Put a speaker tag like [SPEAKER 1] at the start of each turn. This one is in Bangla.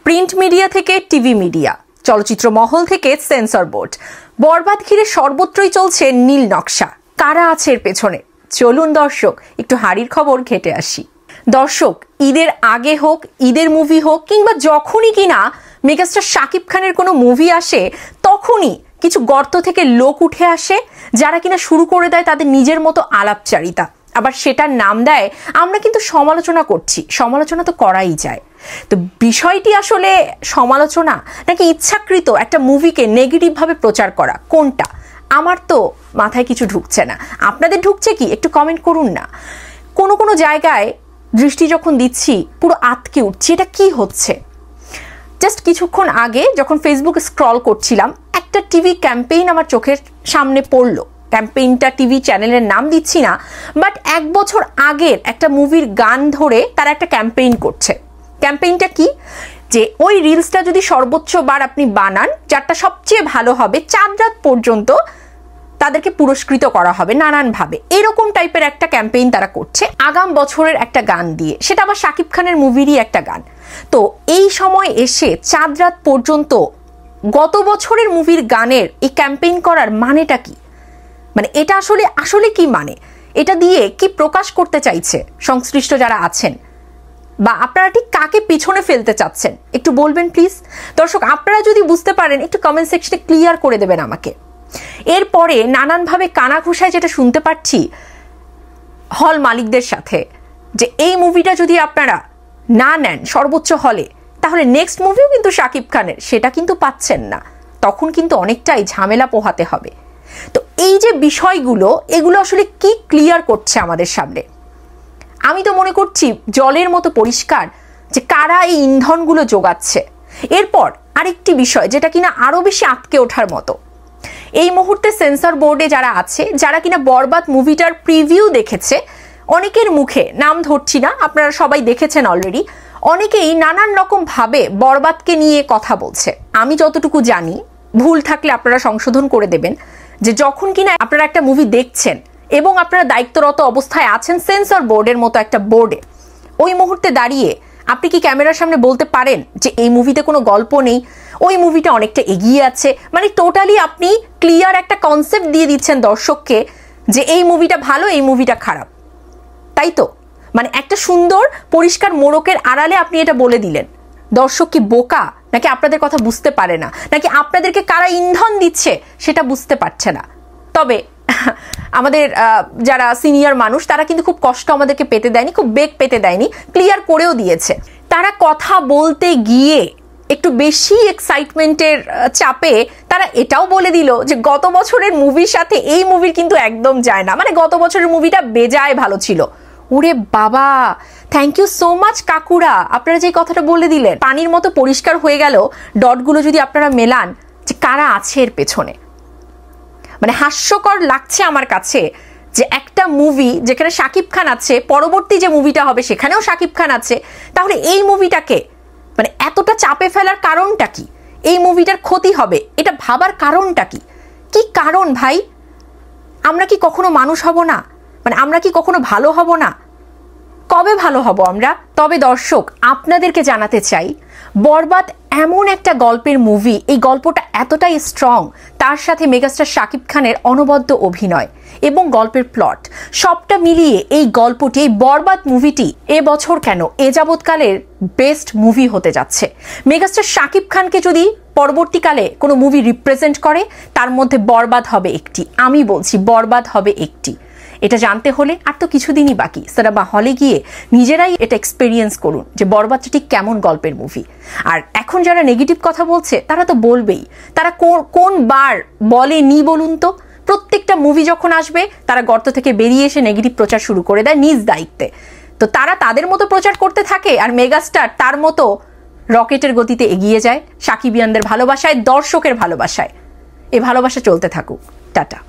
[SPEAKER 1] প্রিন্ট মিডিয়া থেকে টিভি মিডিয়া, চলচ্চিত্র মহল থেকে সেন্সর বোর্ড, বরবাদ ঘিরে সর্বত্রই চলছে নীল নকশা। কারা আছে এর পেছনে? চলুন দর্শক একটু হাড়ির খবর ঘেটে আসি। দর্শক, ঈদের আগে হোক, ঈদের মুভি হোক, কিংবা যখনই কিনা মেগাস্টার শাকিব খানের কোনো মুভি আসে, তখনই কিছু গর্ত থেকে লোক উঠে আসে যারা কিনা শুরু করে দেয় তাদের নিজের মতো আলাপচারিতা। আবার সেটার নাম দেয় আমরা কিন্তু সমালোচনা করছি। সমালোচনা তো করাই যায়, তো বিষয়টি আসলে সমালোচনা নাকি ইচ্ছাকৃত একটা মুভিকে নেগেটিভভাবে প্রচার করা, কোনটা? আমার তো মাথায় কিছু ঢুকছে না। আপনাদের ঢুকছে কি? একটু কমেন্ট করুন না। কোনো জায়গায় দৃষ্টি যখন দিচ্ছি পুরো আটকে উঠছি, এটা কি হচ্ছে? জাস্ট কিছুক্ষণ আগে যখন ফেসবুক স্ক্রল করছিলাম, একটা টিভি ক্যাম্পেইন আমার চোখের সামনে পড়লো। ক্যাম্পেইনটা টিভি চ্যানেলের নাম দিচ্ছি না, বাট 1 বছর আগের একটা মুভির গান ধরে তারা একটা ক্যাম্পেইন করছে। ক্যাম্পেইনটা কি? যে ওই রিলসটা যদি সর্বোচ্চ বার আপনি বানান, যারটা সবচেয়ে ভালো হবে, 4 রাত পর্যন্ত তাদেরকে পুরস্কৃত করা হবে নানানভাবে। এরকম টাইপের একটা ক্যাম্পেইন তারা করছে আগাম বছরের একটা গান দিয়ে, সেটা আবার শাকিব খানের মুভিরই একটা গান। তো এই সময় এসে 4 রাত পর্যন্ত গত বছরের মুভির গানের এই ক্যাম্পেইন করার মানেটা কি? মানে এটা আসলে কি মানে? এটা দিয়ে কি প্রকাশ করতে চাইছে সংশ্লিষ্ট যারা আছেন, বা আপনারা ঠিক কাকে পিছনে ফেলতে চাচ্ছেন একটু বলবেন প্লিজ। দর্শক, আপনারা যদি বুঝতে পারেন একটু কমেন্ট সেকশনে ক্লিয়ার করে দেবেন আমাকে। এরপরে নানানভাবে কানাঘুষায় যেটা শুনতে পাচ্ছি হল মালিকদের সাথে, যে এই মুভিটা যদি আপনারা না নেন সর্বোচ্চ হলে, তাহলে নেক্সট মুভিও কিন্তু শাকিব খানের, সেটা কিন্তু পাচ্ছেন না। তখন কিন্তু অনেকটাই ঝামেলা পোহাতে হবে। তো এই যে বিষয়গুলো, এগুলো আসলে কি ক্লিয়ার করছে আমাদের সামনে? আমি তো মনে করছি জলের মতো পরিষ্কার যে কারা এই ইন্ধনগুলো যোগাচ্ছে। এরপর আরেকটি বিষয় যেটা কিনা আরো বেশি আটকে ওঠার মতো, এই মুহূর্তে সেন্সর বোর্ডে যারা আছে, যারা কিনা বরবাদ মুভিটার প্রিভিউ দেখেছে, অনেকের মুখে, নাম ধরছি না, আপনারা সবাই দেখেছেন অলরেডি, অনেকেই নানান রকম ভাবে বরবাদকে নিয়ে কথা বলছে। আমি যতটুকু জানি, ভুল থাকলে আপনারা সংশোধন করে দেবেন, যে যখন কিনা আপনারা একটা মুভি দেখছেন এবং আপনারা দায়িত্বরত অবস্থায় আছেন সেন্সর বোর্ডের মতো একটা বোর্ডে, ওই মুহূর্তে দাঁড়িয়ে আপনি কি ক্যামেরার সামনে বলতে পারেন যে এই মুভিতে কোনো গল্প নেই, ওই মুভিটা অনেকটা এগিয়ে আছে? মানে টোটালি আপনি ক্লিয়ার একটা কনসেপ্ট দিয়ে দিচ্ছেন দর্শককে যে এই মুভিটা ভালো, এই মুভিটা খারাপ, তাই তো? মানে একটা সুন্দর পরিষ্কার মোড়কের আড়ালে আপনি এটা বলে দিলেন। দর্শক কি বোকা, নাকি আপনাদের কথা বুঝতে পারে না, নাকি আপনাদেরকে কারা ইন্ধন দিচ্ছে সেটা বুঝতে পারছে না? তবে আমাদের যারা সিনিয়র মানুষ, তারা কিন্তু খুব কষ্ট আমাদেরকে পেতে দেয়নি, খুব বেগ পেতে দেয়নি, ক্লিয়ার করেও দিয়েছে। তারা কথা বলতে গিয়ে একটু বেশি এক্সাইটমেন্টের চাপে তারা এটাও বলে দিল যে গত বছরের মুভির সাথে এই মুভির কিন্তু একদম যায় না, মানে গত বছরের মুভিটা বেজায় ভালো ছিল। ওরে বাবা, থ্যাংক ইউ সো মাচ কাকুরা, আপনারা যে কথাটা বলে দিলেন পানির মতো পরিষ্কার হয়ে গেল ডটগুলো যদি আপনারা মেলান যে কারা আছে এর পেছনে। মানে হাস্যকর লাগছে আমার কাছে যে একটা মুভি যেখানে শাকিব খান আছে, পরবর্তী যে মুভিটা হবে সেখানেও শাকিব খান আছে, তাহলে এই মুভিটাকে মানে এতটা চাপে ফেলার কারণটা কি? এই মুভিটার ক্ষতি হবে এটা ভাবার কারণটা কি? কি কারণ ভাই? আমরা কি কখনো মানুষ হব না? মানে আমরা কি কখনো ভালো হব না? কবে ভালো হব আমরা? তবে দর্শক, আপনাদেরকে জানাতে চাই, বরবাদ এমন একটা গল্পের মুভি, এই গল্পটা এতটাই স্ট্রং, তার সাথে মেগাস্টার শাকিব খানের অনবদ্য অভিনয় এবং গল্পের প্লট, সবটা মিলিয়ে এই গল্পটি, এই বরবাদ মুভিটি এবছর কেন এ যাবৎকালের বেস্ট মুভি হতে যাচ্ছে। মেগাস্টার শাকিব খানকে যদি পরবর্তীকালে কোনো মুভি রিপ্রেজেন্ট করে, তার মধ্যে বরবাদ হবে একটি। আমি বলছি বরবাদ হবে একটি। এটা জানতে হলে আর তো কিছুদিনই বাকি। সিনেমা হলে গিয়ে নিজেরাই এটা এক্সপেরিয়েন্স করুন যে বরবাদটা ঠিক কেমন গল্পের মুভি। আর এখন যারা নেগেটিভ কথা বলছে তারা তো বলবেই, তারা কোন বার বলেনি বলুন তো? প্রত্যেকটা মুভি যখন আসবে তারা গর্ত থেকে বেরিয়ে এসে নেগেটিভ প্রচার শুরু করে দেয় নিজ দায়িত্বে। তো তারা তাদের মতো প্রচার করতে থাকে, আর মেগাস্টার তার মতো রকেটের গতিতে এগিয়ে যায় সাকিবিয়ানদের ভালোবাসায়, দর্শকের ভালোবাসায়। এই ভালোবাসা চলতে থাকুক। টাটা।